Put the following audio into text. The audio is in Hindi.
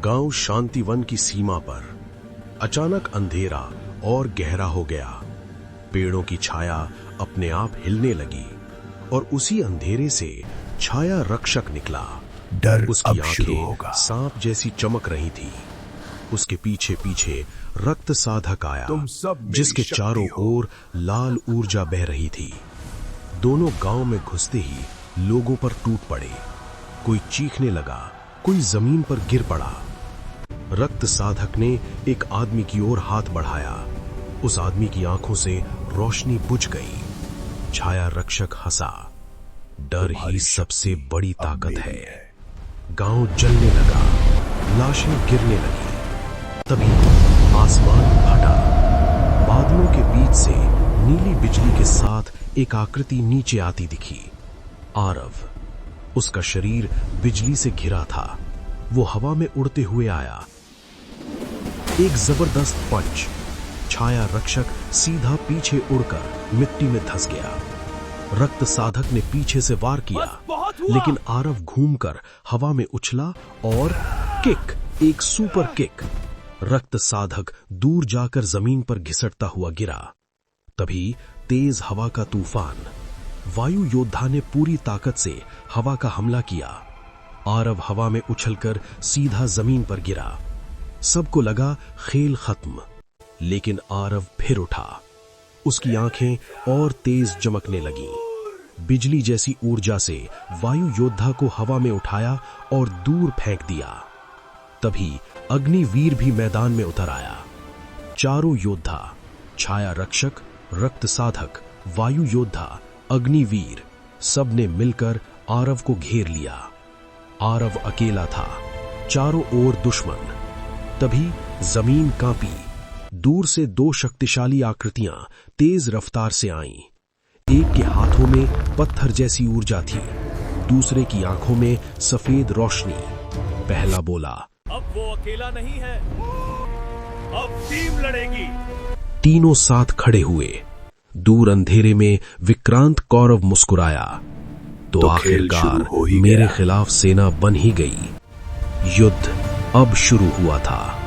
गांव शांतिवन की सीमा पर अचानक अंधेरा और गहरा हो गया। पेड़ों की छाया अपने आप हिलने लगी और उसी अंधेरे से छाया रक्षक निकला। डर उसकी अब शुरू आंखें होगा। सांप जैसी चमक रही थी। उसके पीछे पीछे रक्त साधक आया, तुम सब मेरी जिसके शक्ति चारों हो। ओर लाल ऊर्जा बह रही थी। दोनों गांव में घुसते ही लोगों पर टूट पड़े। कोई चीखने लगा, कोई जमीन पर गिर पड़ा। रक्त साधक ने एक आदमी की ओर हाथ बढ़ाया। उस आदमी की आंखों से रोशनी बुझ गई। छाया रक्षक हंसा। डर ही सबसे बड़ी ताकत है। गांव जलने लगा, लाशें गिरने लगी। तभी आसमान फटा। बादलों के बीच से नीली बिजली के साथ एक आकृति नीचे आती दिखी। आरव। उसका शरीर बिजली से घिरा था। वो हवा में उड़ते हुए आया। एक जबरदस्त पंच। छाया रक्षक सीधा पीछे उड़कर मिट्टी में धंस गया। रक्त साधक ने पीछे से वार किया, लेकिन आरव घूमकर हवा में उछला और किक, एक सुपर किक। रक्त साधक दूर जाकर जमीन पर घिसटता हुआ गिरा। तभी तेज हवा का तूफान। वायु योद्धा ने पूरी ताकत से हवा का हमला किया। आरव हवा में उछलकर सीधा जमीन पर गिरा। सबको लगा खेल खत्म, लेकिन आरव फिर उठा। उसकी आंखें और तेज चमकने लगीं। बिजली जैसी ऊर्जा से वायु योद्धा को हवा में उठाया और दूर फेंक दिया। तभी अग्निवीर भी मैदान में उतर आया। चारों योद्धा, छाया रक्षक, रक्त साधक, वायु योद्धा, अग्निवीर, सब ने मिलकर आरव को घेर लिया। आरव अकेला था, चारों ओर दुश्मन। तभी जमीन कांपी। दूर से दो शक्तिशाली आकृतियां तेज रफ्तार से आईं। एक के हाथों में पत्थर जैसी ऊर्जा थी, दूसरे की आंखों में सफेद रोशनी। पहला बोला, अब वो अकेला नहीं है, अब टीम लड़ेगी। तीनों साथ खड़े हुए। दूर अंधेरे में विक्रांत कौरव मुस्कुराया। तो आखिरकार मेरे खिलाफ सेना बन ही गई। युद्ध अब शुरू हुआ था।